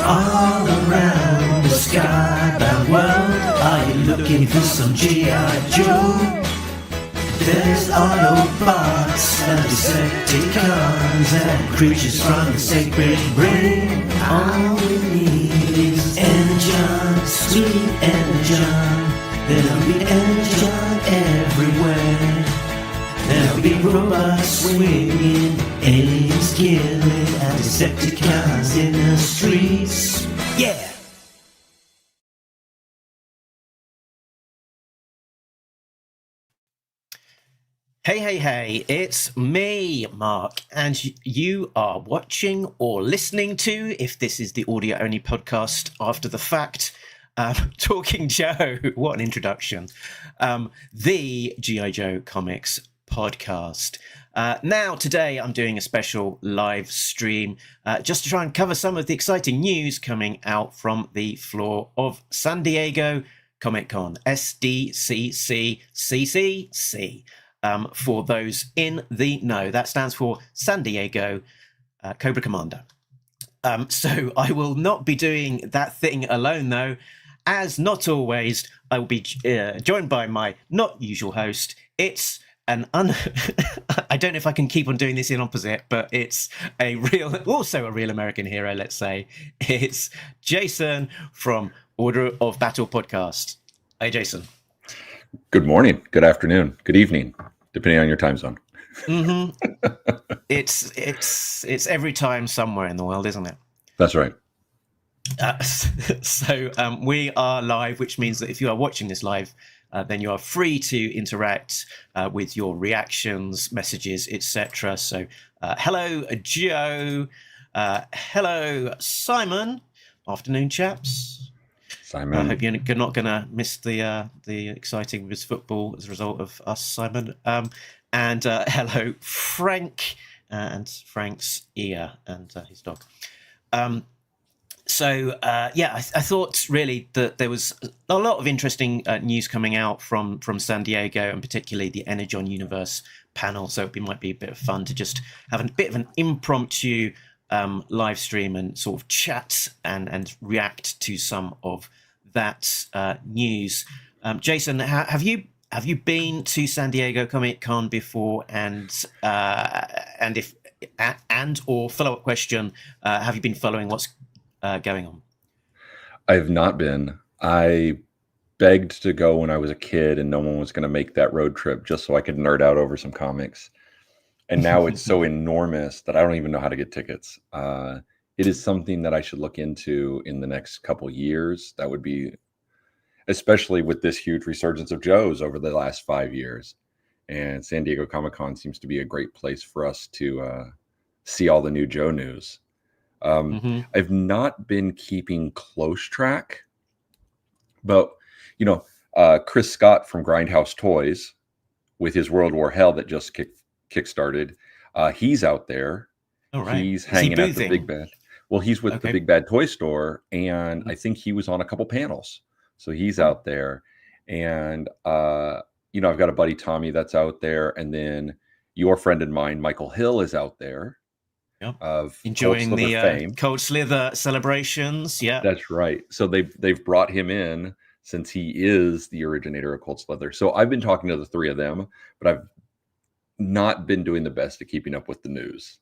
all around the Skybound world. Are you looking for some G.I. Joe? There's Autobots and Decepticons and creatures from the sacred brain. All we need is Energon, sweet Energon. There'll be Energon everywhere. There'll be robots swinging, aliens killing, and Decepticons in the streets. Yeah! Hey, it's me, Mark, and you are watching or listening to, if this is the audio-only podcast after the fact, Talking Joe, what an introduction, the G.I. Joe Comics podcast. Now, today I'm doing a special live stream just to try and cover some of the exciting news coming out from the floor of San Diego Comic-Con, SDCC, CCC. For those in the know, that stands for San Diego Cobra Commander. So I will not be doing that thing alone, though, as not always I will be joined by my not usual host. It's I don't know if I can keep on doing this in opposite, but it's also a real American hero, let's say. It's Jason from Order of Battle podcast. Hey, Jason. Good morning, good afternoon, good evening, depending on your time zone. Mm-hmm. It's every time somewhere in the world, isn't it? That's right. So we are live, which means that if you are watching this live, then you are free to interact with your reactions, messages, etc. So hello, Joe. Hello, Simon. Afternoon, chaps. Simon. I hope you're not going to miss the exciting Viz football as a result of us, Simon. And hello, Frank, and Frank's ear and his dog. I thought really that there was a lot of interesting news coming out from San Diego, and particularly the Energon Universe panel. So it might be a bit of fun to just have a bit of an impromptu live stream and sort of chat and react to some of that news. Jason, have you been to San Diego Comic-Con before? And if or follow-up question, have you been following what's going on? I have not been. I begged to go when I was a kid, and no one was going to make that road trip just so I could nerd out over some comics. And now it's so enormous that I don't even know how to get tickets. It is something that I should look into in the next couple years. That would be, especially with this huge resurgence of Joes over the last 5 years. And San Diego Comic-Con seems to be a great place for us to see all the new Joe news. I've not been keeping close track, but, Chris Scott from Grindhouse Toys with his World War Hell that just kickstarted, he's out there. Oh, right. He's hanging at the Big Bad. Well, he's with the Big Bad Toy Store, and I think he was on a couple panels. So he's out there. And, I've got a buddy, Tommy, that's out there. And then your friend and mine, Michael Hill, is out there. Yep. Of enjoying the Cold Slither celebrations. Yeah, that's right. So they've brought him in since he is the originator of Cold Slither. So I've been talking to the three of them, but I've not been doing the best at keeping up with the news.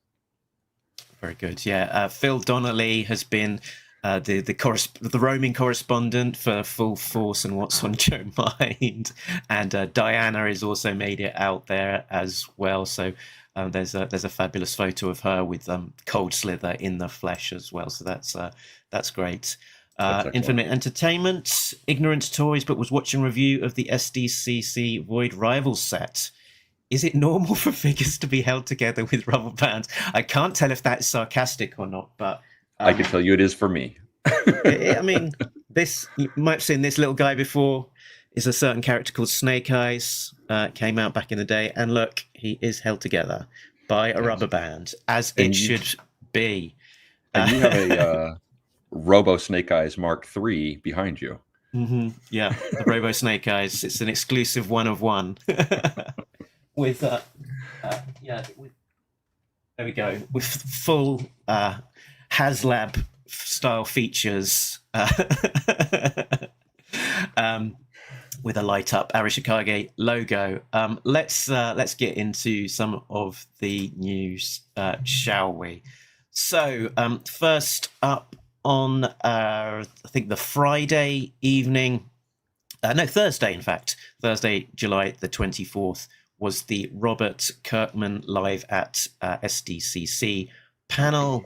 Very good. Yeah, Phil Donnelly has been the roaming correspondent for Full Force and What's on Joe Mind, and Diana has also made it out there as well. So there's a fabulous photo of her with Cold Slither in the flesh as well. So that's great. Infinite Entertainment, Ignorant Toys, but was watching review of the SDCC Void Rivals set. Is it normal for figures to be held together with rubber bands? I can't tell if that's sarcastic or not, but I can tell you it is for me. I mean, you might have seen this little guy before. Is a certain character called Snake Eyes. Came out back in the day, and look, he is held together by a rubber band, as it should be. And you have a Robo Snake Eyes Mark III behind you. Mm-hmm. Yeah, the Robo Snake Eyes. It's an exclusive one of one. With there we go, with full HasLab style features with a light up Arishikage logo. Let's get into some of the news, shall we? So first up on I think the Friday evening, Thursday, in fact, Thursday, July the 24th, was the Robert Kirkman live at SDCC panel.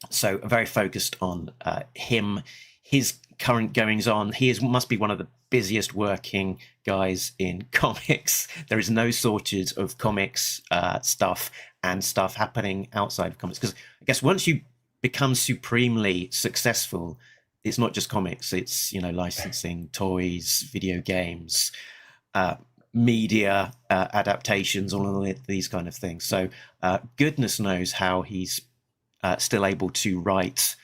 So very focused on him, his current goings on. He must be one of the busiest working guys in comics. There is no shortage of comics stuff and stuff happening outside of comics. Because I guess once you become supremely successful, it's not just comics. It's, licensing, toys, video games, media adaptations, all of these kind of things. So goodness knows how he's still able to write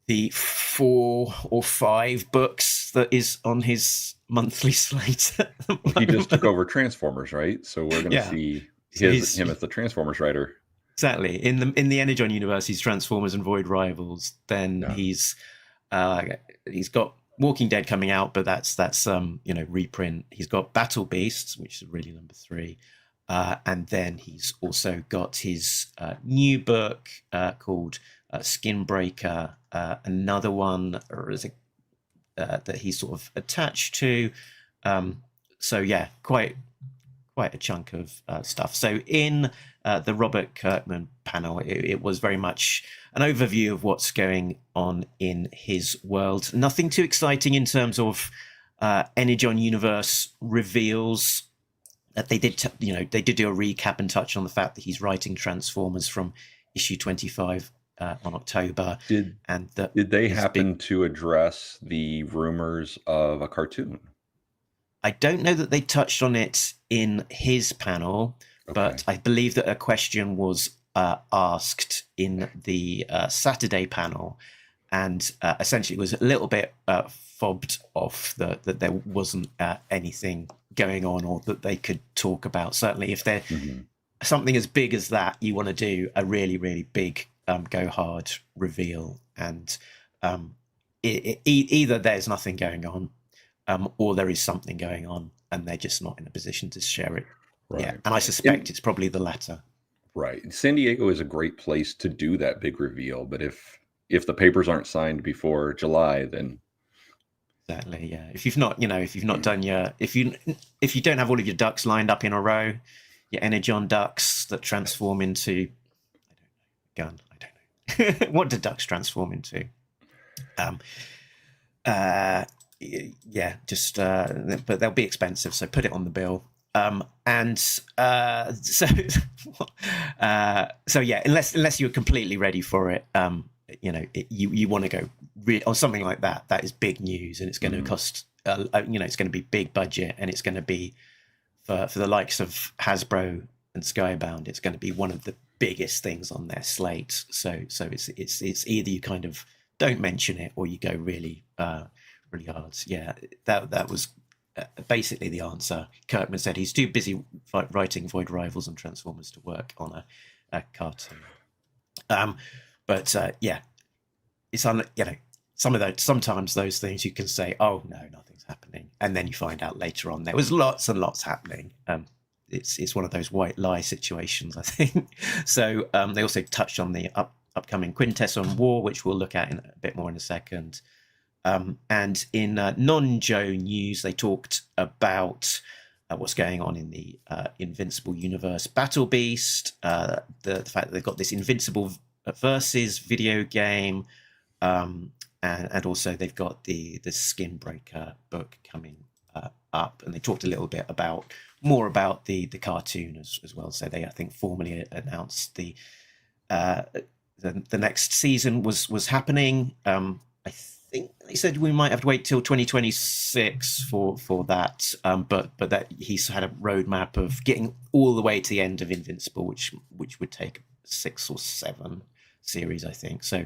the 4 or 5 books that is on his monthly slate. He just took over Transformers, right? So we're going to see him as the Transformers writer. Exactly. In the Energon Universe, he's Transformers and Void Rivals. Then he's got Walking Dead coming out, but that's reprint. He's got Battle Beasts, which is really number 3. And then he's also got his new book called Skinbreaker, another one that he's sort of attached to. So yeah, quite a chunk of stuff. So in the Robert Kirkman panel, it was very much an overview of what's going on in his world. Nothing too exciting in terms of Energon Universe reveals. They did do a recap and touch on the fact that he's writing Transformers from issue 25 on October. Did they happen to address the rumors of a cartoon? I don't know that they touched on it in his panel, but I believe that a question was asked in the Saturday panel, and essentially it was a little bit fobbed off that there wasn't anything going on or that they could talk about. Certainly if they're something as big as that, you want to do a really, really big go hard reveal, and either there's nothing going on or there is something going on and they're just not in a position to share it. Right. Yeah, and I suspect it's probably the latter. Right. San Diego is a great place to do that big reveal, but if the papers aren't signed before July, then exactly, yeah. If you've not done if you don't have all of your ducks lined up in a row, your Energon ducks that transform into I don't know. What do ducks transform into? But they'll be expensive, so put it on the bill. So yeah, unless you're completely ready for it, you want to go on something like that. That is big news, and it's going to cost. It's going to be big budget, and it's going to be for the likes of Hasbro and Skybound. It's going to be one of the biggest things on their slate. So it's either you kind of don't mention it or you go really really hard. Yeah, that was basically the answer. Kirkman said he's too busy writing Void Rivals and Transformers to work on a cartoon. But it's sometimes those things you can say, oh no, nothing's happening, and then you find out later on there was lots and lots happening. It's one of those white lie situations, I think. So they also touched on the upcoming Quintesson War, which we'll look at in a bit more in a second. And in non-Joe news, they talked about what's going on in the Invincible Universe Battle Beast, the fact that they've got this Invincible Versus video game, and also they've got the Skinbreaker book coming up, and they talked a little bit more about the cartoon as well. So they, I think, formally announced the next season was happening. I think they said we might have to wait till 2026 for that, but that he's had a roadmap of getting all the way to the end of Invincible, which would take 6 or 7 series, I think. So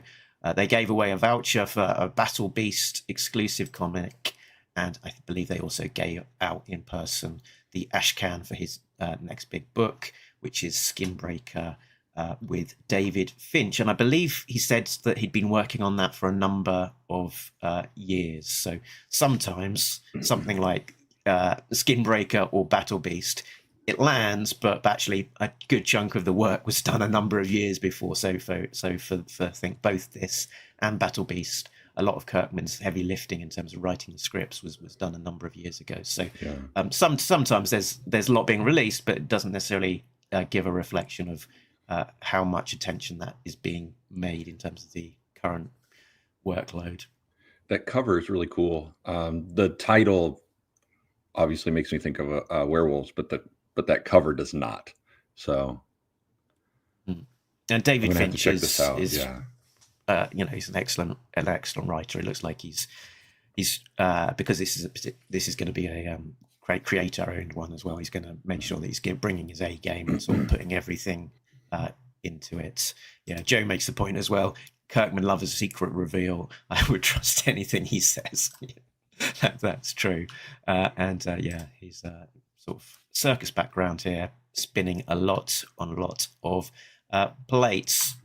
they gave away a voucher for a Battle Beast exclusive comic, and I believe they also gave out in person the Ashcan for his next big book, which is Skinbreaker, with David Finch. And I believe he said that he'd been working on that for a number of years. So sometimes something like Skinbreaker or Battle Beast, it lands, but actually a good chunk of the work was done a number of years before. So for I think both this and Battle Beast, a lot of Kirkman's heavy lifting in terms of writing the scripts was done a number of years ago. So sometimes there's a lot being released, but it doesn't necessarily give a reflection of how much attention that is being made in terms of the current workload. That cover is really cool. The title obviously makes me think of werewolves, but that cover does not. So, and David I'm gonna have to Finch check is this out. he's an excellent writer. It looks like he's because this is going to be a great creator-owned one as well. He's going to make sure that he's bringing his A game and sort of putting everything into it. Yeah, Joe makes the point as well. Kirkman loves a secret reveal. I would trust anything he says. That's true. He's sort of circus background here, spinning a lot of plates.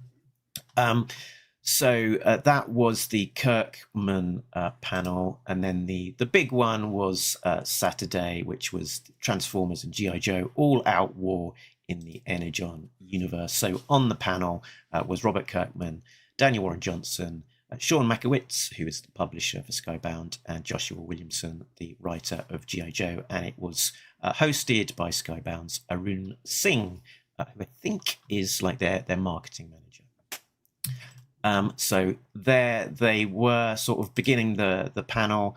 So that was the Kirkman panel, and then the big one was Saturday, which was Transformers and G.I. Joe All-Out War in the Energon Universe. So on the panel was Robert Kirkman, Daniel Warren Johnson, Sean Mackiewicz, who is the publisher for Skybound, and Joshua Williamson, the writer of G.I. Joe, and it was hosted by Skybound's Arune Singh, who I think is like their marketing manager. So there they were, sort of beginning the panel,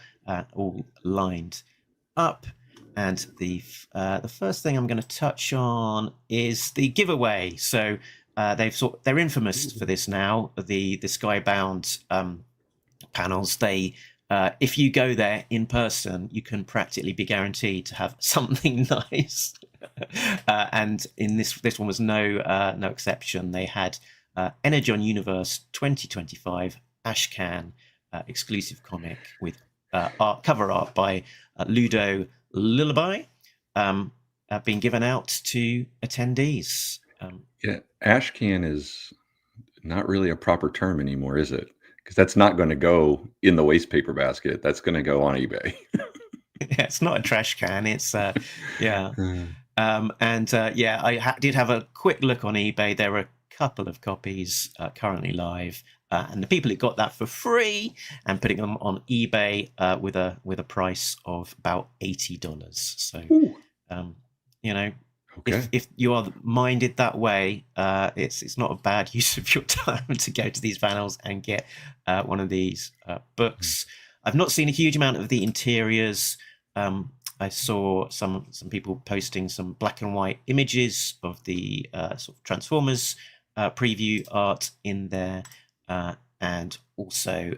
all lined up, and the first thing I'm going to touch on is the giveaway. So they're infamous for this now. The Skybound panels, they if you go there in person, you can practically be guaranteed to have something nice. And in this one was no exception. They had Energon Universe 2025 Ashcan exclusive comic with cover art by Ludo Lullaby being given out to attendees. Ashcan is not really a proper term anymore, is it? Because that's not going to go in the waste paper basket. That's going to go on eBay. Yeah, it's not a trash can. It's I did have a quick look on eBay. There are a couple of copies currently live, and the people who got that for free and putting them on eBay with a price of about $80. So, okay. If you are minded that way, it's not a bad use of your time to go to these panels and get one of these books. I've not seen a huge amount of the interiors. I saw some people posting some black and white images of the sort of Transformers preview art in there, and also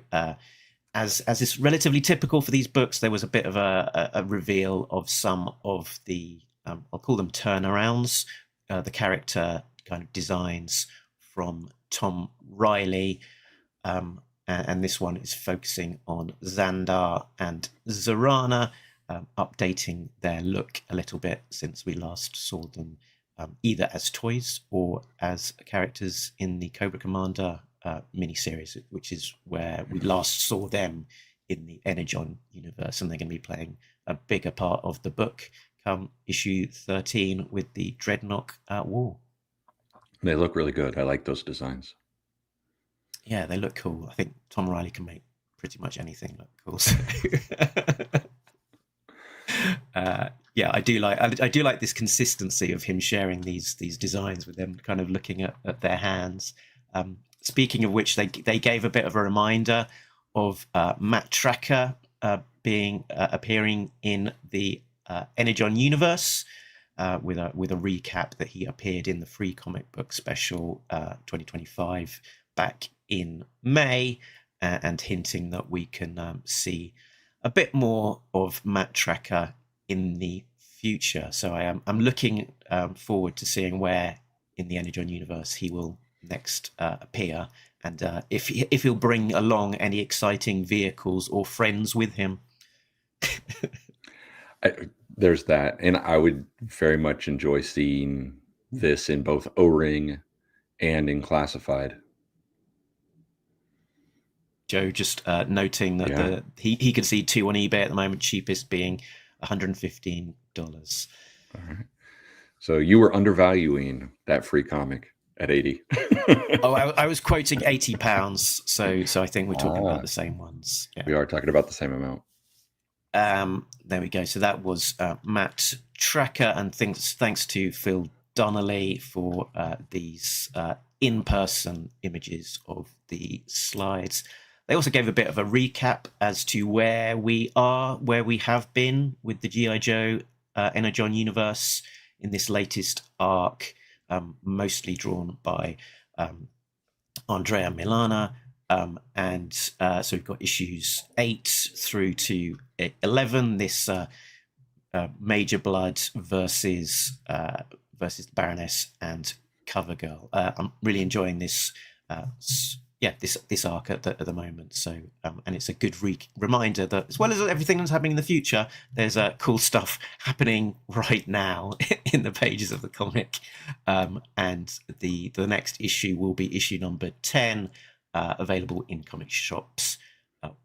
as is relatively typical for these books, there was a bit of a reveal of some of the I'll call them turnarounds, the character kind of designs from Tom Riley, and this one is focusing on Xandar and Zorana, updating their look a little bit since we last saw them either as toys or as characters in the Cobra Commander miniseries, which is where we last saw them in the Energon universe, and they're going to be playing a bigger part of the book come issue 13 with the Dreadnok War. They look really good. I like those designs. Yeah, they look cool. I think Tom Riley can make pretty much anything look cool. So. I do like this consistency of him sharing these designs with them, kind of looking at their hands. Speaking of which, they gave a bit of a reminder of Matt Tracker appearing in the Energon Universe with a recap that he appeared in the free comic book special 2025 back in May, and hinting that we can see a bit more of Matt Tracker in the future. So I'm looking forward to seeing where in the Energon Universe he will next appear, and if he'll bring along any exciting vehicles or friends with him. There's that, and I would very much enjoy seeing this in both O-Ring and in classified. Joe just noting that Yeah. he can see 2 on eBay at the moment, cheapest being $115. All right. So you were undervaluing that free comic at 80. Oh, I was quoting £80, so I think we're talking about the same ones. Yeah. We are talking about the same amount. There we go. So that was Matt Tracker, and thanks to Phil Donnelly for these in-person images of the slides. They also gave a bit of a recap as to where we have been with the G.I. Joe Energon Universe in this latest arc, mostly drawn by Andrea Milana. And so we've got issues 8 through to 11, this Major Blood versus Baroness and Covergirl. I'm really enjoying this this arc at the moment. So and it's a good reminder that, as well as everything that's happening in the future, there's cool stuff happening right now in the pages of the comic. And the next issue will be issue number 10, available in comic shops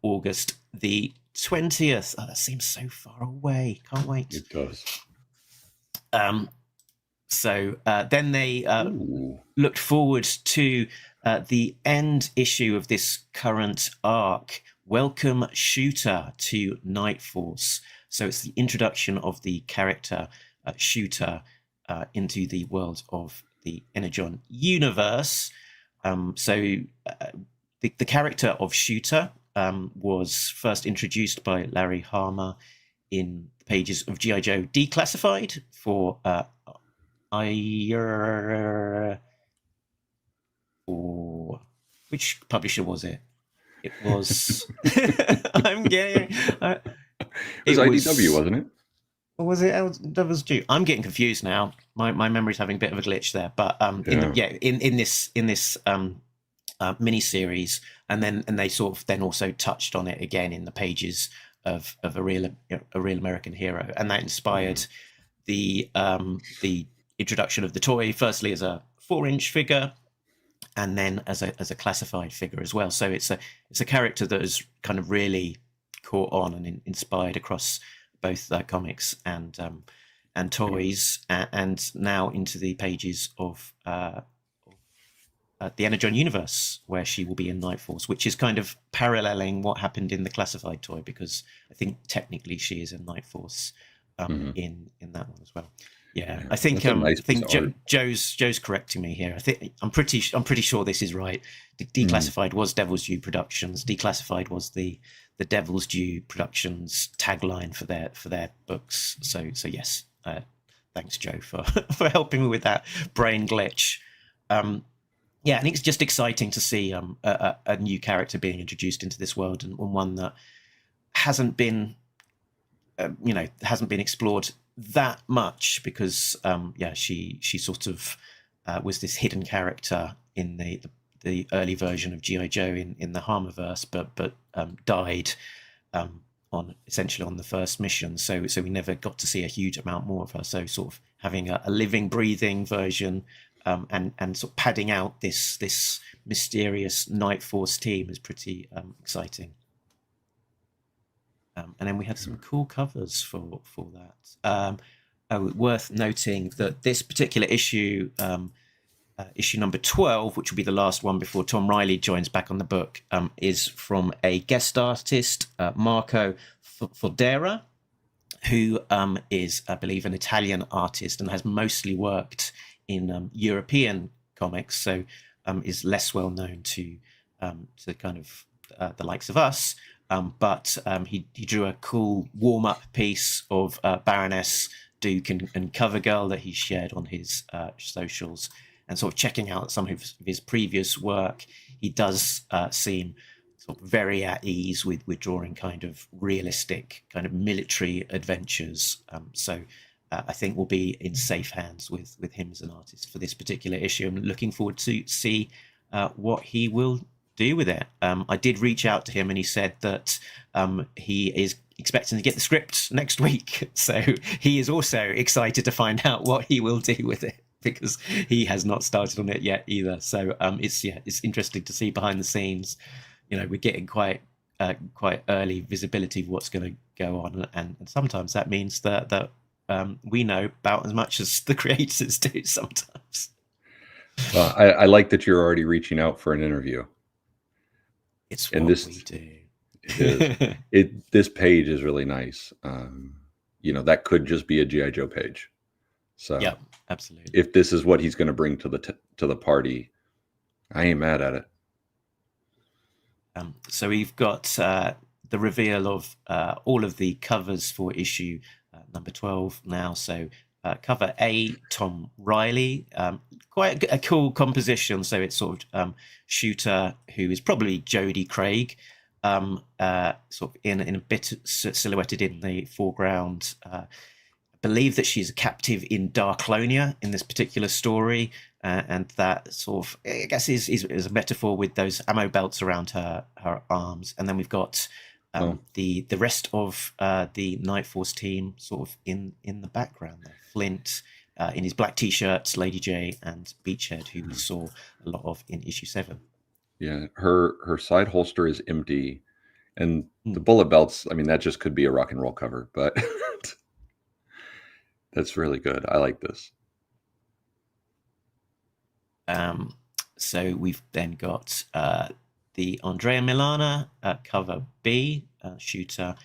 August the 20th. Oh, that seems so far away. Can't wait. It does. So then they looked forward to the end issue of this current arc, Welcome Shooter to Night Force. So it's the introduction of the character Shooter into the world of the Energon Universe. The character of Shooter was first introduced by Larry Hama in the pages of G.I. Joe Declassified for which publisher was it? It was I'm getting it was IDW, wasn't it? Or was it LWG? I'm getting confused now. My memory's having a bit of a glitch there. But in this mini series, and they sort of then also touched on it again in the pages of a real American hero, and that inspired the introduction of the toy, firstly as a 4-inch figure, and then as a classified figure as well. So it's a character that has kind of really caught on and inspired across both comics and toys, and now into the pages of the Energon Universe, where she will be in Night Force, which is kind of paralleling what happened in the classified toy, because I think technically she is in Night Force in that one as well. Yeah, I think Joe's correcting me here. I'm pretty sure this is right. Declassified was Devil's Due Productions. Declassified was the Devil's Due Productions tagline for their books. So yes, thanks Joe for helping me with that brain glitch. Yeah, I think it's just exciting to see a new character being introduced into this world, and one that hasn't been explored that much, because she sort of was this hidden character in the early version of G.I. Joe in the Hamaverse, but died essentially on the first mission. So we never got to see a huge amount more of her. So sort of having a living, breathing version, and sort of padding out this mysterious Night Force team is pretty exciting. And then we had some cool covers for that. Worth noting that this particular issue, issue number 12, which will be the last one before Tom Riley joins back on the book, is from a guest artist, Marco Fodera, who is, I believe, an Italian artist and has mostly worked in European comics, so is less well known to kind of the likes of us. But he drew a cool warm-up piece of Baroness, Duke, and Covergirl that he shared on his socials. And sort of checking out some of his previous work, he does seem sort of very at ease with drawing kind of realistic, kind of military adventures. So I think we'll be in safe hands with him as an artist for this particular issue. I'm looking forward to see what he will do with it. I did reach out to him, and he said that he is expecting to get the script next week, so he is also excited to find out what he will do with it. because he has not started on it yet either. So it's interesting to see behind the scenes. We're getting quite early visibility of what's going to go on, and sometimes that means that we know about as much as the creators do sometimes. Well, I like that you're already reaching out for an interview. It's what we do. This page is really nice. That could just be a G.I. Joe page. So yeah, absolutely. If this is what he's going to bring to the party, I ain't mad at it. So we've got the reveal of all of the covers for issue number 12 now. So cover A, Tom Riley, quite a cool composition. So it's sort of Shooter, who is probably Jodie Craig, sort of in a bit silhouetted in the foreground. I believe that she's a captive in Darklonia in this particular story, and that sort of, I guess, is a metaphor with those ammo belts around her arms. And then we've got the rest of the Night Force team sort of in the background there. Flint in his black t-shirts, Lady J, and Beachhead, who we saw a lot of in issue 7. Yeah, her side holster is empty, and the bullet belts, I mean, that just could be a rock and roll cover, but that's really good. I like this. So we've then got the Andrea Milana cover B, Shooter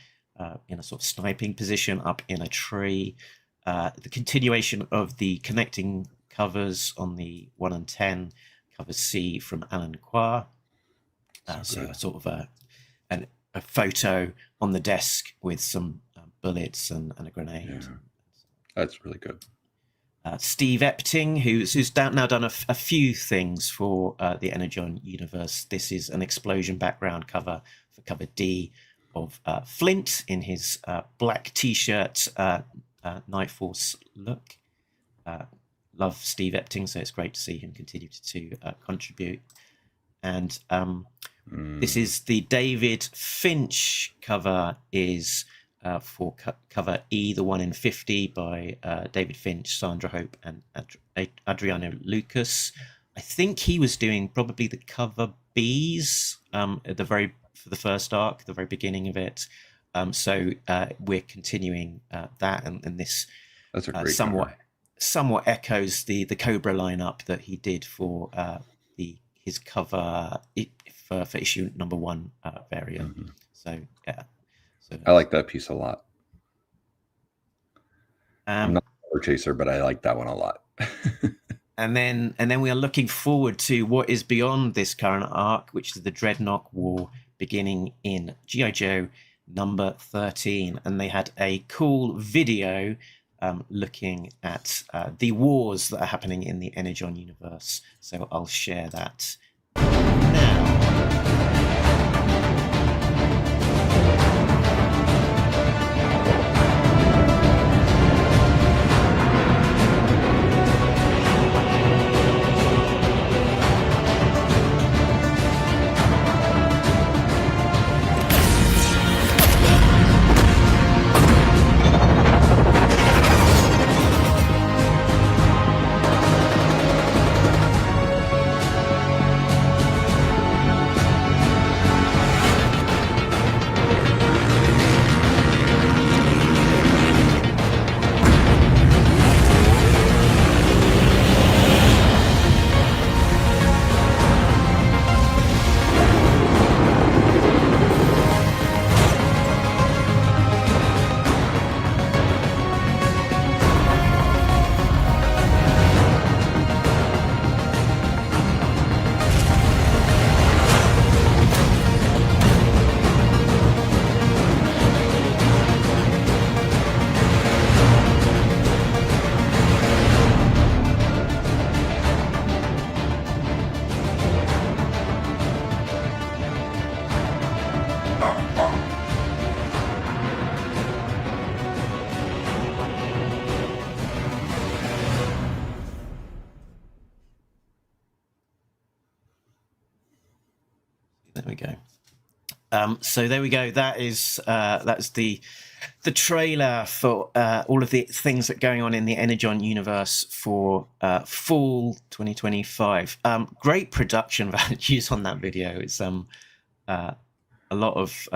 in a sort of sniping position up in a tree. The continuation of the connecting covers on the 1 and 10, cover C from Alan Qua. So sort of a photo on the desk with some bullets and a grenade. Yeah. That's really good. Steve Epting, who's now done a few things for the Energon Universe. This is an explosion background cover for cover D of Flint in his black t-shirt Night Force look. Love Steve Epting, so it's great to see him continue to contribute. And this is the David Finch cover, is for cover E, the 1 in 50 by David Finch, Sandra Hope, and Adriano Lucas. I think he was doing probably the cover Bs for the first arc, the very beginning of it. So we're continuing that, and this that's a great somewhat echoes the Cobra lineup that he did for his cover for issue number 1 variant. Mm-hmm. So yeah. So I like that piece a lot. I'm not a horror chaser, but I like that one a lot. and then we are looking forward to what is beyond this current arc, which is the Dreadnok War, beginning in G.I. Joe number 13. And they had a cool video looking at the wars that are happening in the Energon Universe. So I'll share that now. There we go. So there we go. That's the trailer for all of the things that are going on in the Energon universe for fall 2025. Great production values on that video. It's a lot of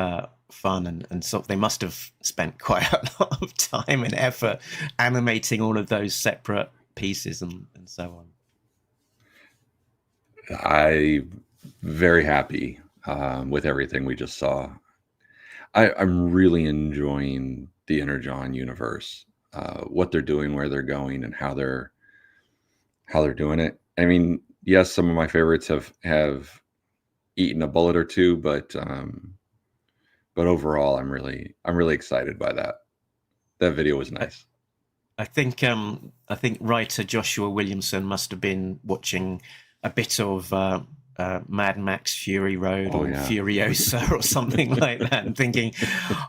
fun, and so they must have spent quite a lot of time and effort animating all of those separate pieces and so on. I'm very happy with everything we just saw. I'm really enjoying the Energon universe, what they're doing, where they're going, and how they're doing it. I mean, yes, some of my favorites have eaten a bullet or two, but overall, I'm really excited by that. That video was nice. I think writer Joshua Williamson must have been watching a bit of Mad Max Fury Road or Furiosa or something like that, and thinking,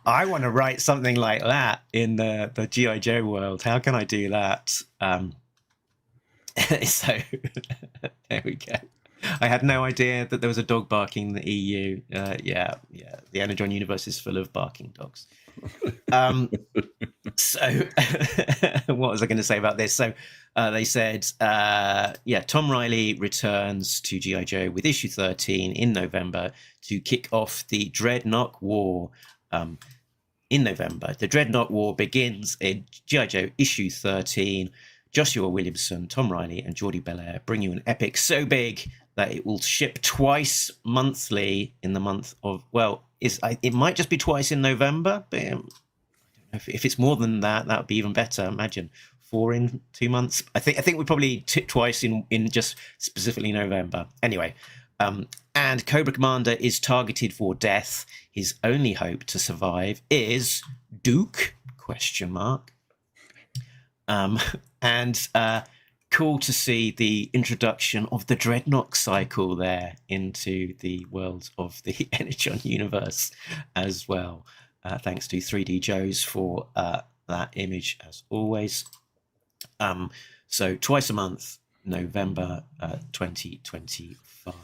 I want to write something like that in the G.I. Joe world. How can I do that? So there we go. I had no idea that there was a dog barking in the EU. Yeah. The Energon universe is full of barking dogs. So what was I going to say about this? So they said, Tom Riley returns to G.I. Joe with issue 13 in November to kick off the Dreadnok War. In November, the Dreadnok War begins in G.I. Joe issue 13. Joshua Williamson, Tom Riley, and Geordie Belair bring you an epic so big that it will ship twice monthly in the month of, it might just be twice in November, but I don't know if it's more than that, that would be even better. Imagine 4 in 2 months. I think we probably tip twice in just specifically November. Anyway, and Cobra Commander is targeted for death. His only hope to survive is Duke? ? And cool to see the introduction of the Dreadnok cycle there into the world of the Energon universe as well. Thanks to 3D Joes for that image as always. So twice a month, November 2025.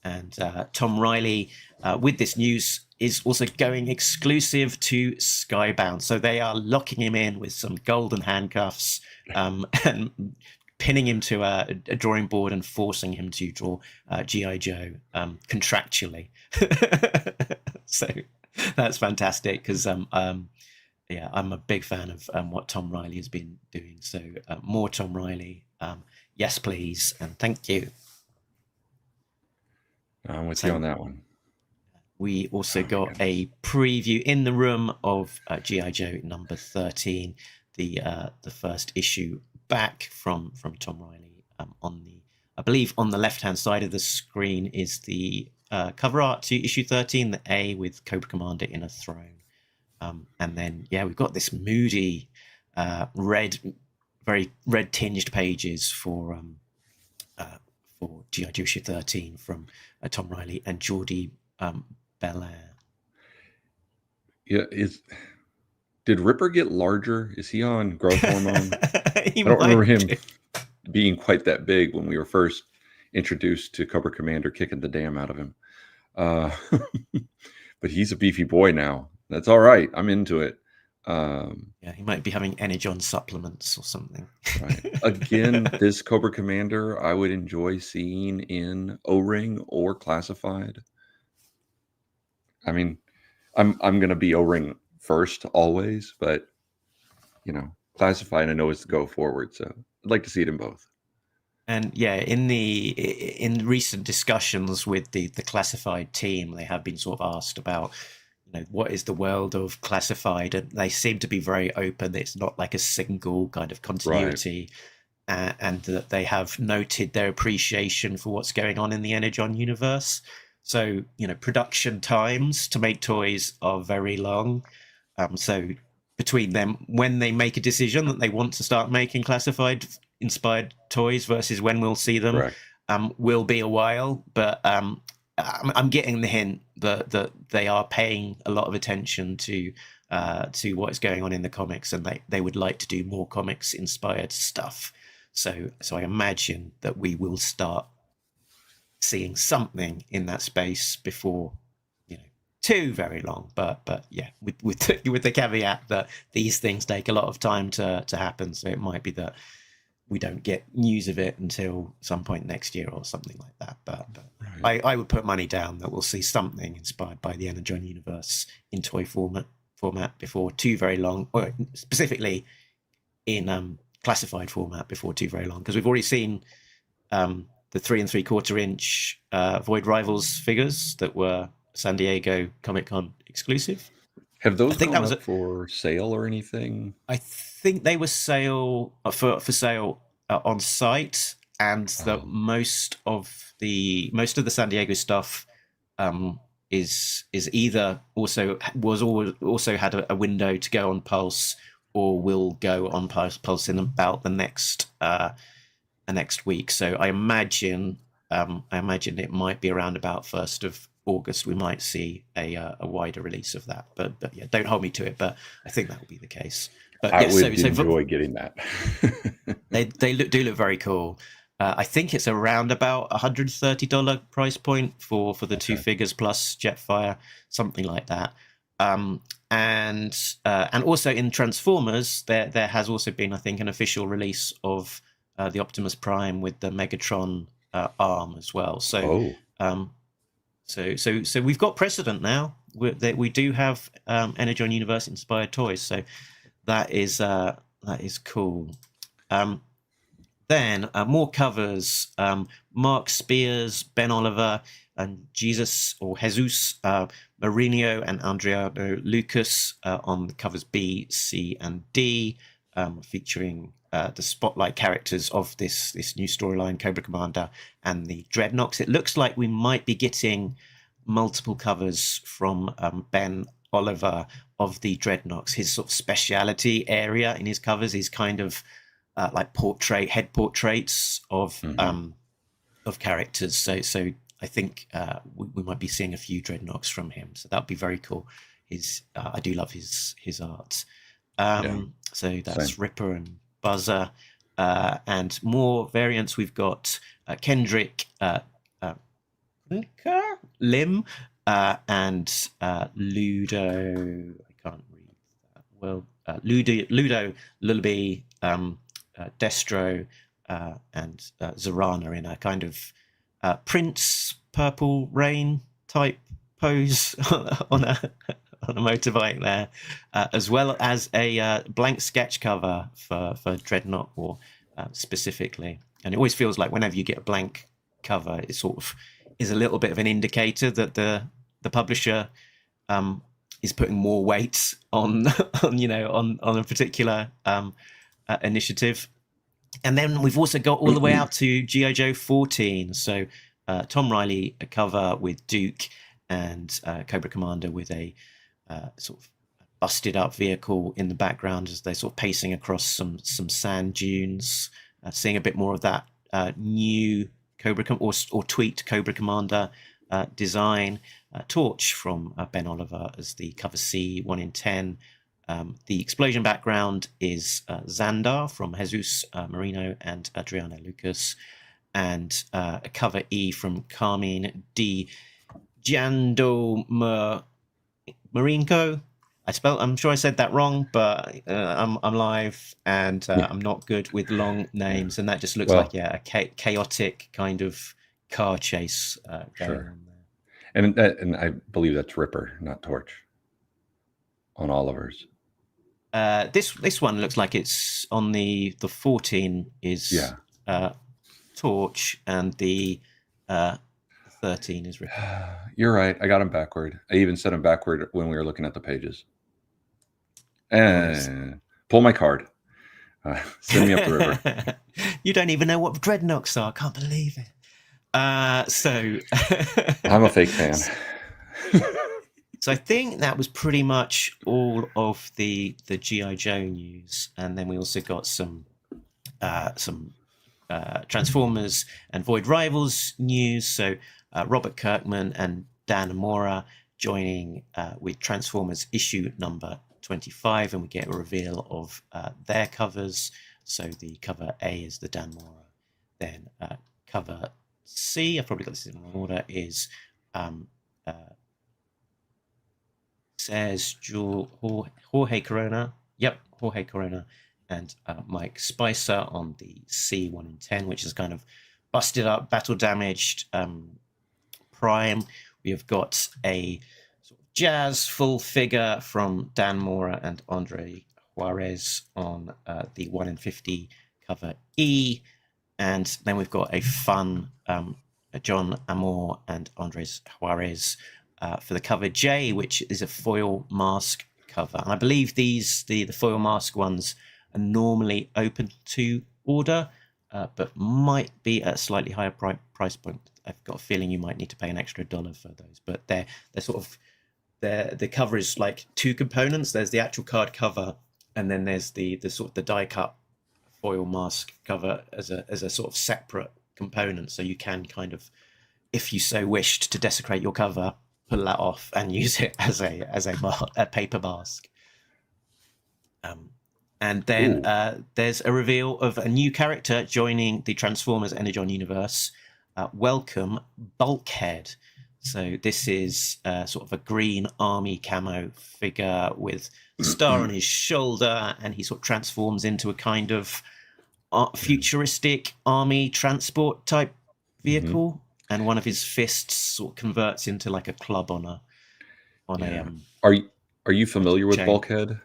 And Tom Riley, with this news, is also going exclusive to Skybound. So they are locking him in with some golden handcuffs and pinning him to a drawing board and forcing him to draw G.I. Joe contractually. So that's fantastic because, I'm a big fan of what Tom Riley has been doing. So more Tom Riley. Yes, please. And thank you. I'm with you on that one. We also got a preview in the room of G.I. Joe number 13, the first issue back from Tom Riley. I believe on the left-hand side of the screen is the cover art to issue 13, the A with Cobra Commander in a throne. And then, we've got this moody very red tinged pages for G.I. Joe issue 13 from Tom Riley and Geordie Belair. Yeah, did Ripper get larger? Is he on growth hormone? I don't remember him being quite that big when we were first introduced to Cobra Commander, kicking the damn out of him. But he's a beefy boy now. That's all right. I'm into it. He might be having Energon supplements or something. Right. Again, this Cobra Commander I would enjoy seeing in O-Ring or Classified. I mean, I'm going to be O-Ring first always, but Classified I know is to go forward, so I'd like to see it in both. And in recent discussions with the Classified team, they have been sort of asked about what is the world of Classified, and they seem to be very open. It's not like a single kind of continuity, right. And that they have noted their appreciation for what's going on in the Energon universe. So production times to make toys are very long. So between them, when they make a decision that they want to start making Classified inspired toys versus when we'll see them, will be a while. But I'm getting the hint that they are paying a lot of attention to what is going on in the comics, and they would like to do more comics inspired stuff. So I imagine that we will start seeing something in that space before too very long, but yeah, with the caveat that these things take a lot of time to happen, so it might be that we don't get news of it until some point next year or something like that. But Right. I would put money down that we'll see something inspired by the Energon Universe in toy format before too very long, or specifically in classified format before too very long, because we've already seen the 3 3/4 inch Void Rivals figures that were San Diego Comic-Con exclusive. Have those I think gone that was up for sale or anything? I think they were sale for sale on site, and that most of the San Diego stuff is either also had a window to go on Pulse, or will go on Pulse in about the next week. So I imagine it might be around about 1st of August we might see a wider release of that. But yeah, don't hold me to it. But I think that will be the case. But I yeah, would enjoy getting that. they do look very cool. I think it's around about $130 price point for the 2 figures plus Jetfire, something like that. And also in Transformers, there has also been, I think, an official release of the Optimus Prime with the Megatron arm as well. So so we've got precedent now. We do have Energon Universe inspired toys. So that is cool. Then more covers. Mark Spears, Ben Oliver, and Jesus Mourinho and Adriano Lucas on the covers B, C, and D, featuring the spotlight characters of this new storyline, Cobra Commander and the Dreadnoks. It looks like we might be getting multiple covers from Ben Oliver of the Dreadnoks. His sort of speciality area in his covers is kind of like head portraits of characters. So I think we might be seeing a few Dreadnoks from him. So that would be very cool. I do love his art. So that's Same. Ripper and Buzzer, and more variants. We've got Kendrick, Lim, and Ludo. I can't read that well. Ludo, Lullaby, Destro, and Zorana in a kind of Prince Purple Rain type pose on a motorbike there, as well as a blank sketch cover for Dreadnok War specifically. And it always feels like whenever you get a blank cover, it sort of is a little bit of an indicator that the publisher is putting more weight on a particular initiative. And then we've also got all the way out to G.I. Joe 14. So Tom Riley, a cover with Duke, and Cobra Commander with a sort of busted up vehicle in the background as they're sort of pacing across some sand dunes. Seeing a bit more of that new Cobra or tweaked Cobra Commander design. Torch from Ben Oliver as the cover C, 1 in 10. The explosion background is Xandar from Jesus Marino and Adriano Lucas, and a cover E from Carmine Di Giando Marinko. I'm sure I said that wrong, but I'm live and I'm not good with long names, and that just looks like a chaotic kind of car chase going on there. And I believe that's Ripper, not Torch, on Oliver's. This one looks like it's on the 14 is Torch, and the 13 is Ripper. You're right. I got him backward. I even set him backward when we were looking at the pages. And pull my card. Send me up the river. You don't even know what Dreadnoks are. I can't believe it. So I'm a fake fan. So I think that was pretty much all of the G.I. Joe news, and then we also got some Transformers and Void Rivals news. So Robert Kirkman and Dan Amora joining with Transformers issue number 25, and we get a reveal of their covers. So the cover A is the Dan Mora, then cover C, I've probably got this in the wrong order, is says Jorge Corona. Yep, Jorge Corona. And Mike Spicer on the C1 in 10, which is kind of busted up, battle damaged Prime. We have got a sort of jazz full figure from Dan Mora and Andre Juarez on the 1 in 50 cover E. And then we've got a fun John Amor and Andres Juarez for the cover J, which is a foil mask cover. And I believe the foil mask ones are normally open to order, but might be at a slightly higher price point. I've got a feeling you might need to pay an extra $1 for those, but they're sort of the cover is like two components. There's the actual card cover, and then there's the sort of the die cut foil mask cover as a sort of separate component. So you can kind of, if you so wished to desecrate your cover, pull that off and use it as a paper mask. And then there's a reveal of a new character joining the Transformers Energon Universe. Welcome, Bulkhead. So this is sort of a green army camo figure with a star on his shoulder, and he sort of transforms into a kind of futuristic army transport type vehicle. And one of his fists sort of converts into like a club on a. Are you familiar with Bulkhead?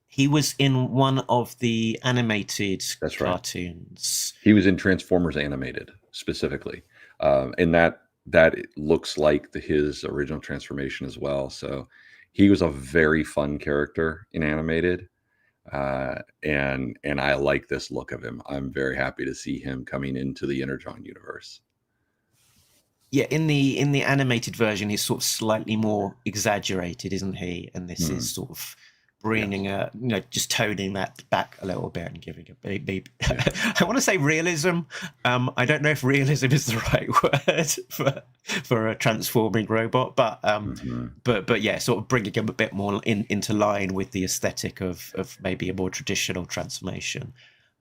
He was in one of the animated That's cartoons. Right. He was in Transformers Animated specifically, and that looks like his original transformation as well. So he was a very fun character in animated, and I like this look of him. I'm very happy to see him coming into the Energon universe. Yeah, in the animated version, he's sort of slightly more exaggerated, isn't he? And this is sort of bringing just toning that back a little bit and giving a big I want to say realism. I don't know if realism is the right word for a transforming robot, but yeah, sort of bringing him a bit more into line with the aesthetic of maybe a more traditional transformation.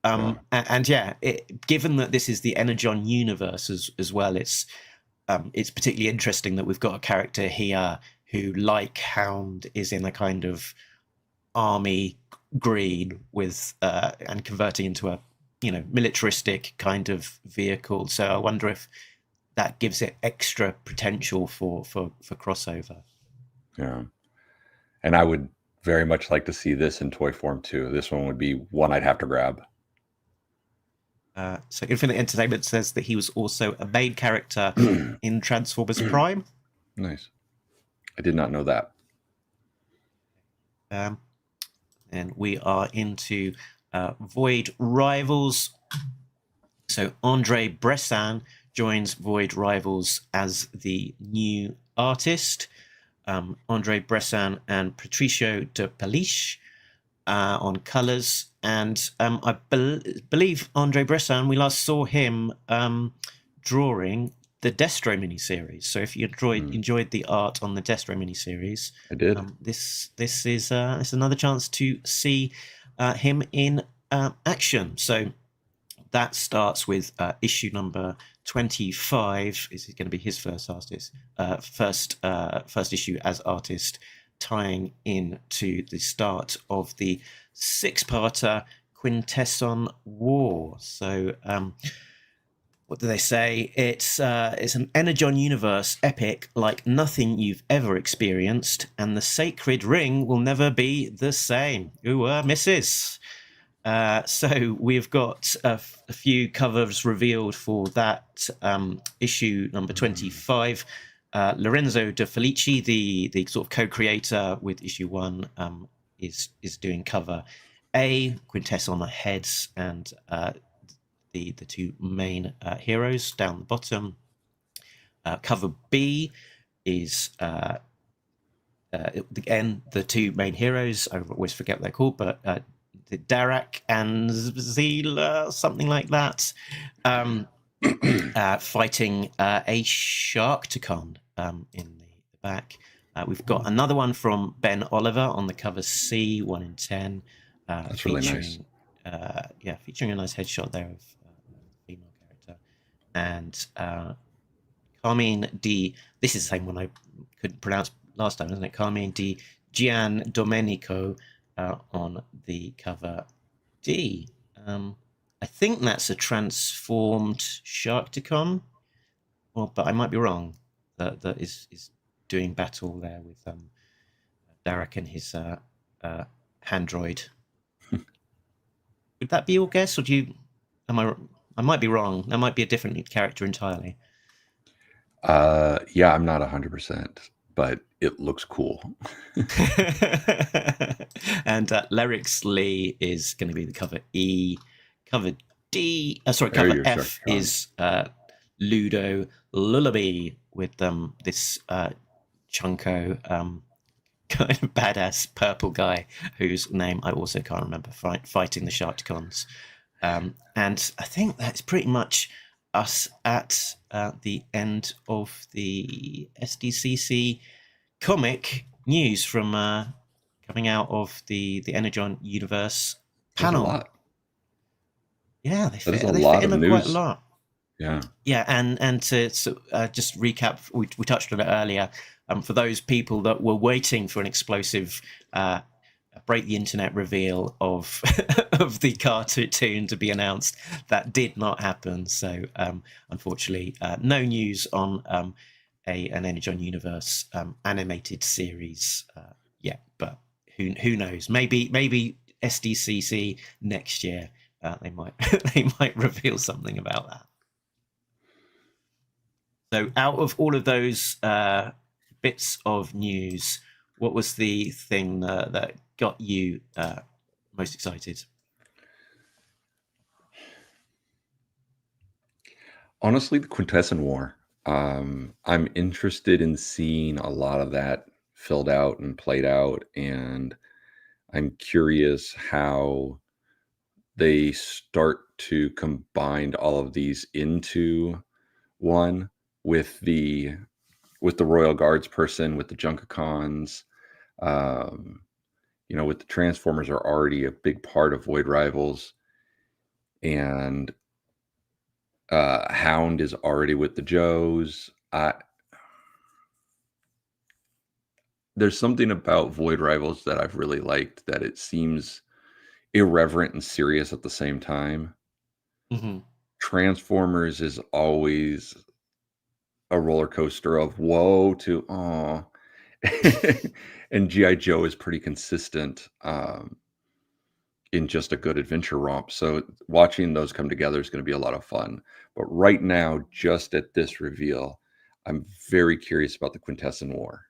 Given that this is the Energon universe as well, it's particularly interesting that we've got a character here who, like Hound, is in a kind of army green with and converting into a militaristic kind of vehicle. So I wonder if that gives it extra potential for crossover. Yeah, and I would very much like to see this in toy form too. This one would be one I'd have to grab. So Infinite Entertainment says that he was also a main character in Transformers Prime. Nice. I did not know that. And we are into Void Rivals. So Andre Bressan joins Void Rivals as the new artist. Andre Bressan and Patricio de Palish on colours. And I believe Andre Bressan, we last saw him drawing the Destro miniseries. So if you enjoyed the art on the Destro miniseries, I did. This is another chance to see him in action. So that starts with issue number 25. Is it going to be his first issue as artist, tying in to the start of the 6-parter Quintesson War. So what do they say? It's an Energon Universe epic like nothing you've ever experienced, and the sacred ring will never be the same. Ooh, misses. So we've got a few covers revealed for that issue number 25. Lorenzo De Felici, the sort of co-creator with issue 1, is doing cover A, Quintesson heads, and the two main heroes down the bottom. Cover B is again the two main heroes. I always forget what they're called, but the Darak and Zila, something like that, fighting a Sharkticon in the back. We've got another one from Ben Oliver on the cover C, 1 in 10. That's really nice. Featuring a nice headshot there of a female character. And Carmine D. This is the same one I couldn't pronounce last time, isn't it? Carmine Di Gian Domenico on the cover D. I think that's a transformed Sharkticon, but I might be wrong. That is doing battle there with Derek and his Handroid. Would that be your guess, or do you? I might be wrong. That might be a different character entirely. Yeah, I'm not 100%, but it looks cool. And Lyrix Lee is going to be the cover E. Cover D. Cover F is Ludo Lullaby with this Chunko kind of badass purple guy whose name I also can't remember, fighting the Sharkticons. And I think that's pretty much us at the end of the SDCC comic news from coming out of the Energon Universe panel. Yeah, they fit in quite a lot. Yeah, and to just recap, we touched on it earlier. For those people that were waiting for an explosive break the internet reveal of of the cartoon to be announced, that did not happen. So unfortunately, no news on an Energon Universe animated series yet. But who knows? Maybe SDCC next year they might reveal something about that. So out of all of those bits of news, what was the thing that got you most excited? Honestly, the Quintesson War. I'm interested in seeing a lot of that filled out and played out, and I'm curious how they start to combine all of these into one with the Royal Guards person, with the Junkacons. With the Transformers are already a big part of Void Rivals, and Hound is already with the Joes. There's something about Void Rivals that I've really liked, that it seems irreverent and serious at the same time. Mm-hmm. Transformers is always a roller coaster of whoa to aw. And G.I. Joe is pretty consistent in just a good adventure romp. So watching those come together is going to be a lot of fun. But right now, just at this reveal, I'm very curious about the Quintesson War.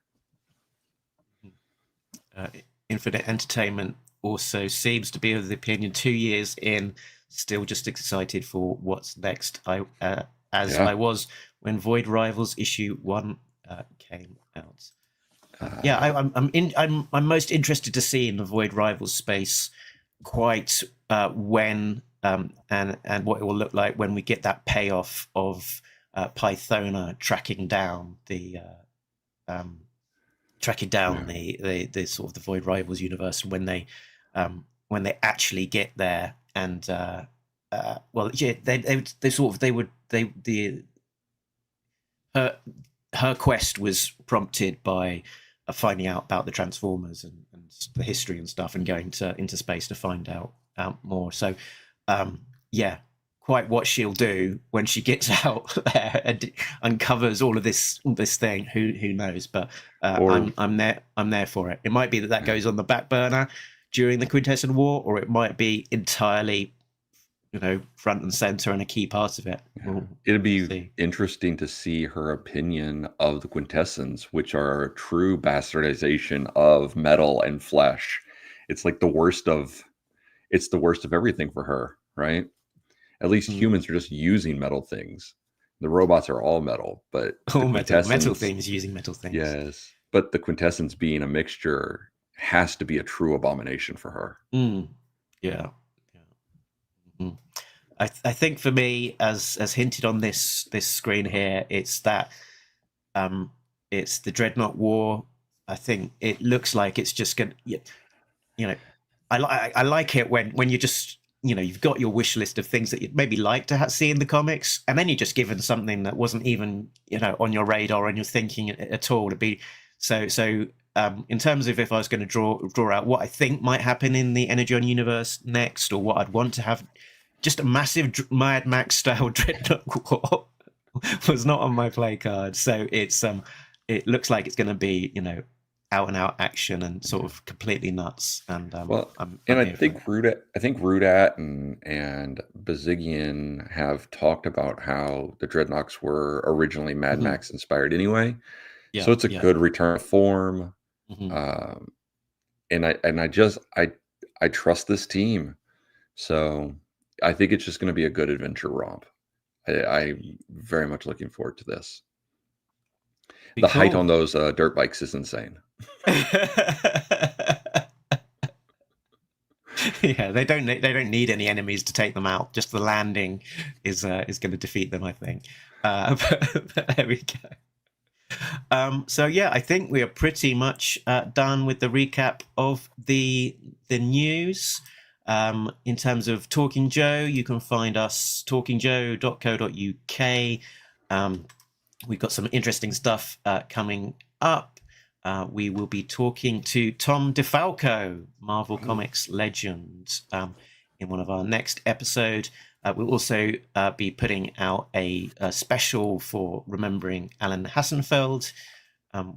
Infinite Entertainment also seems to be of the opinion 2 years in, still just excited for what's next. I was when Void Rivals issue 1 came out. I'm most interested to see in the Void Rivals space quite when and what it will look like when we get that payoff of Pythona tracking down the sort of the Void Rivals universe, when they actually get there. And her quest was prompted by finding out about the Transformers and the history and stuff, and going into space to find out more. So quite what she'll do when she gets out there and uncovers all of this thing. Who knows? But I'm there for it. It might be that goes on the back burner during the Quintesson War, or it might be entirely front and center and a key part of it. It'd be interesting to see her opinion of the Quintessons, which are a true bastardization of metal and flesh. It's like the worst of everything for her, right? At least humans are just using metal things. The robots are all metal, but metal things using metal things. Yes, but the Quintessons being a mixture has to be a true abomination for her. Yeah. I think for me, as hinted on this screen here, it's that it's the Dreadnok War. I think it looks like it's just gonna, I like it when you just you've got your wish list of things that you'd maybe like to see in the comics, and then you're just given something that wasn't even on your radar and you're thinking at all. To be In terms of if I was going to draw out what I think might happen in the Energon universe next, or what I'd want to have, just a massive Mad Max style Dreadnok War was not on my play card. So it looks like it's going to be, out and out action and sort of completely nuts. And I think Rudat and Bazigian have talked about how the Dreadnoks were originally Mad Max inspired anyway. Yeah, so it's a good return to form. And I trust this team. So I think it's just going to be a good adventure romp. I'm very much looking forward to this. The height on those dirt bikes is insane. Yeah, they don't need any enemies to take them out. Just the landing is going to defeat them, I think. But there we go. So yeah, I think we are pretty much done with the recap of the news. In terms of Talking Joe, you can find us talkingjoe.co.uk. We've got some interesting stuff coming up. We will be talking to Tom DeFalco, Marvel Comics legend, in one of our next episode. We'll also be putting out a special for remembering Alan Hassenfeld,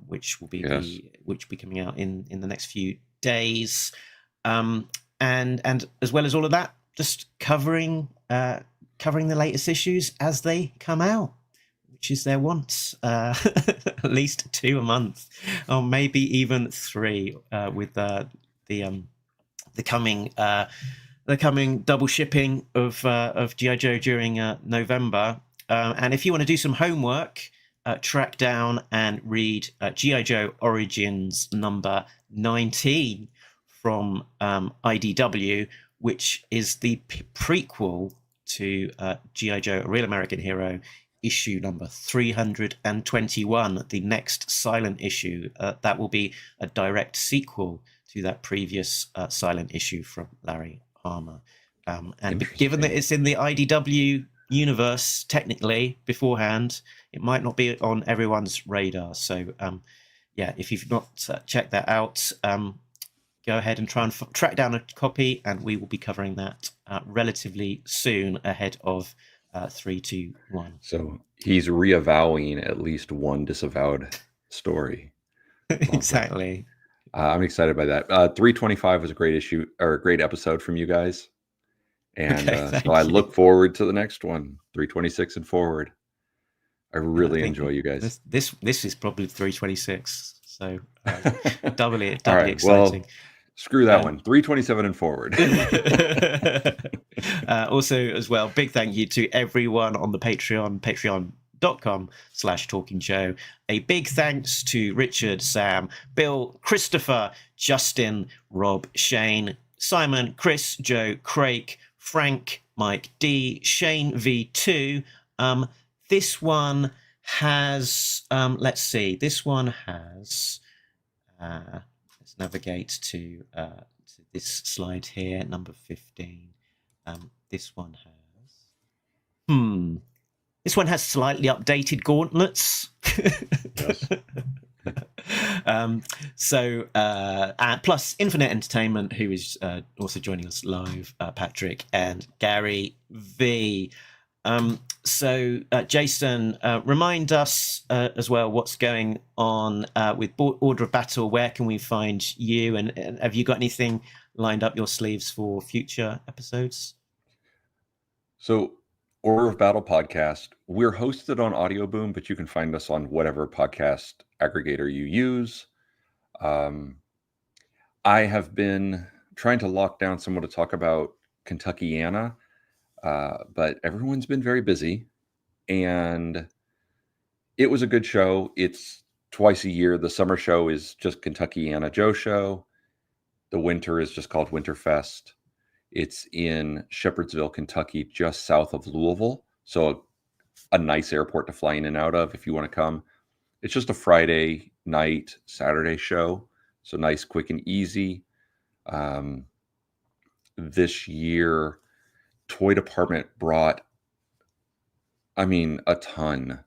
which will be coming out in the next few days. And as well as all of that, just covering the latest issues as they come out, which is their wants. At least 2 a month, or maybe even 3, with the coming double shipping of G.I. Joe during November. And if you want to do some homework, track down and read G.I. Joe Origins number 19 from IDW, which is the prequel to G.I. Joe, A Real American Hero, issue number 321, the next silent issue. That will be a direct sequel to that previous silent issue from Larry Hama. And given that it's in the IDW universe, technically, beforehand, it might not be on everyone's radar. So, if you've not checked that out, go ahead and try and track down a copy, and we will be covering that relatively soon ahead of 321. So he's reavowing at least one disavowed story. Exactly. I'm excited by that. 325 was a great issue, or a great episode from you guys, and so I look forward to the next one, 326 and forward. I really enjoy you guys. This is probably 326, so doubly right, exciting. Well, screw that one. 327 and forward. Also, as well, big thank you to everyone on the patreon.com/talkingjoe. A big thanks to Richard, Sam, Bill, Christopher, Justin, Rob, Shane, Simon, Chris, Joe, Craig, Frank, Mike D, Shane V2. This one has let's navigate to this slide here, number 15. This one has slightly updated gauntlets. Yes. Plus Infinite Entertainment, who is also joining us live, Patrick and Gary V. Jason, remind us as well what's going on with Order of Battle. Where can we find you, and have you got anything lined up your sleeves for future episodes? So, Order of Battle podcast, we're hosted on Audio Boom, but you can find us on whatever podcast aggregator you use. I have been trying to lock down someone to talk about Kentuckiana, but everyone's been very busy, and it was a good show. It's twice a year. The summer show is just Kentuckiana Joe show. The winter is just called Winterfest. It's in Shepherdsville, Kentucky, just south of Louisville. So a nice airport to fly in and out of if you want to come. It's just a Friday night, Saturday show. So nice, quick, and easy. This year, Toy Department brought, a ton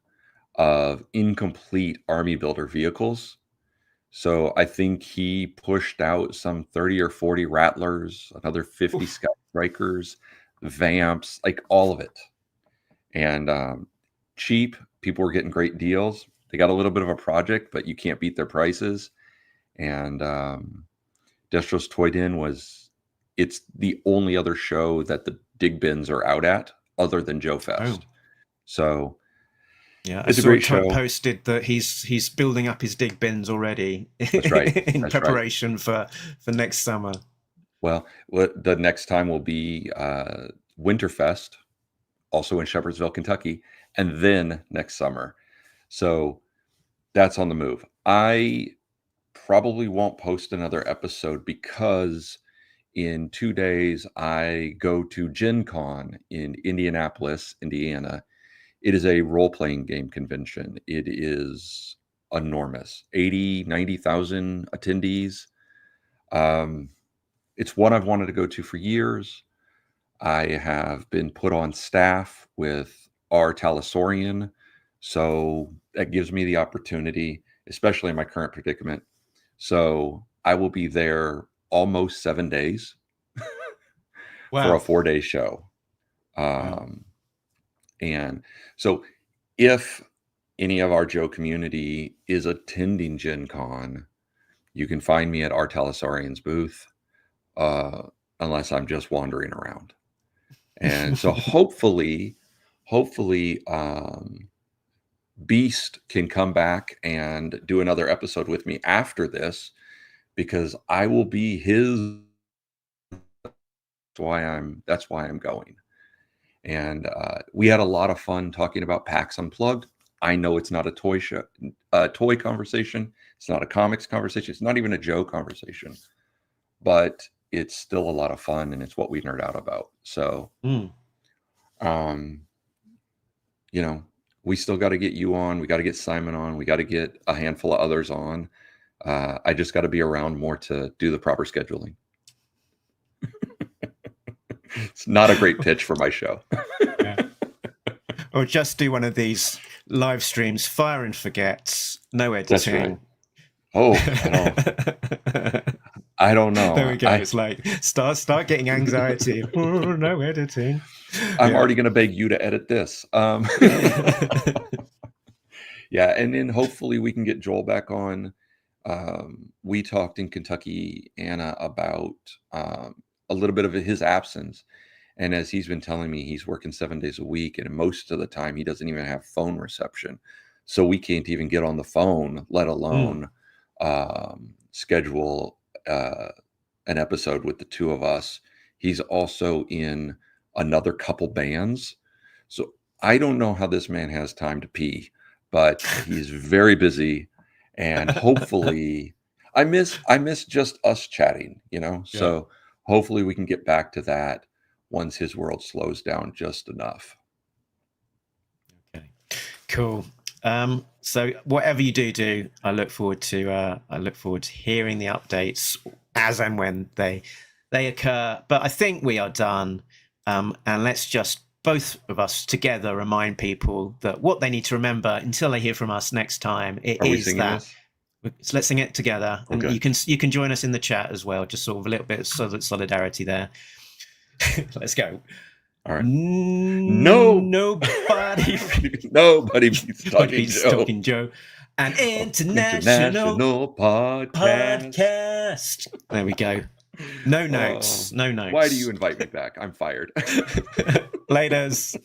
of incomplete Army Builder vehicles. So I think he pushed out some 30 or 40 Rattlers, another 50 Oof. Sky Strikers, Vamps, like all of it. And cheap, people were getting great deals. They got a little bit of a project, but you can't beat their prices. And Destro's Toy Den it's the only other show that the dig bins are out at other than Joe Fest. Oh. So yeah, it's I a saw great Trump show. posted that he's building up his dig bins already That's right. in That's right. preparation for next summer. Well, the next time will be Winterfest, also in Shepherdsville, Kentucky, and then next summer. So that's on the move. I probably won't post another episode because in 2 days I go to Gen Con in Indianapolis, Indiana. It is a role-playing game convention. It is enormous, 80, 90,000 attendees. It's one I've wanted to go to for years. I have been put on staff with our Talisaurian, so that gives me the opportunity, especially in my current predicament. So I will be there almost 7 days for a Wow. 4-day show. Wow. And so if any of our Joe community is attending Gen Con, you can find me at our Talisaurian's booth, unless I'm just wandering around. And so hopefully, Beast can come back and do another episode with me after this, because I will be his. That's why I'm going. And we had a lot of fun talking about PAX Unplugged. I know it's not a toy conversation. It's not a comics conversation. It's not even a Joe conversation, but it's still a lot of fun, and it's what we nerd out about. So, we still got to get you on. We got to get Simon on. We got to get a handful of others on. I just got to be around more to do the proper scheduling. It's not a great pitch for my show. Yeah. Or just do one of these live streams, fire and forget, no editing. That's right. Oh, I don't know. There we go. It's like start getting anxiety. Oh, no editing. I'm already going to beg you to edit this. Yeah, and then hopefully we can get Joel back on. We talked in Kentucky, Anna, about a little bit of his absence. And as he's been telling me, he's working 7 days a week, and most of the time he doesn't even have phone reception. So we can't even get on the phone, let alone schedule an episode with the two of us. He's also in another couple bands. So I don't know how this man has time to pee, but he's very busy. And hopefully I miss just us chatting, So hopefully we can get back to that once his world slows down just enough. Okay, cool. So whatever you do, I look forward to hearing the updates as and when they occur. But I think we are done. And let's just both of us together remind people that what they need to remember until they hear from us next time is that. So let's sing it together, and Okay. you can join us in the chat as well. Just sort of a little bit of solidarity there. Let's go. All right. Nobody beats Talking Joe. An international podcast. There we go. No notes. Why do you invite me back? I'm fired. Laters.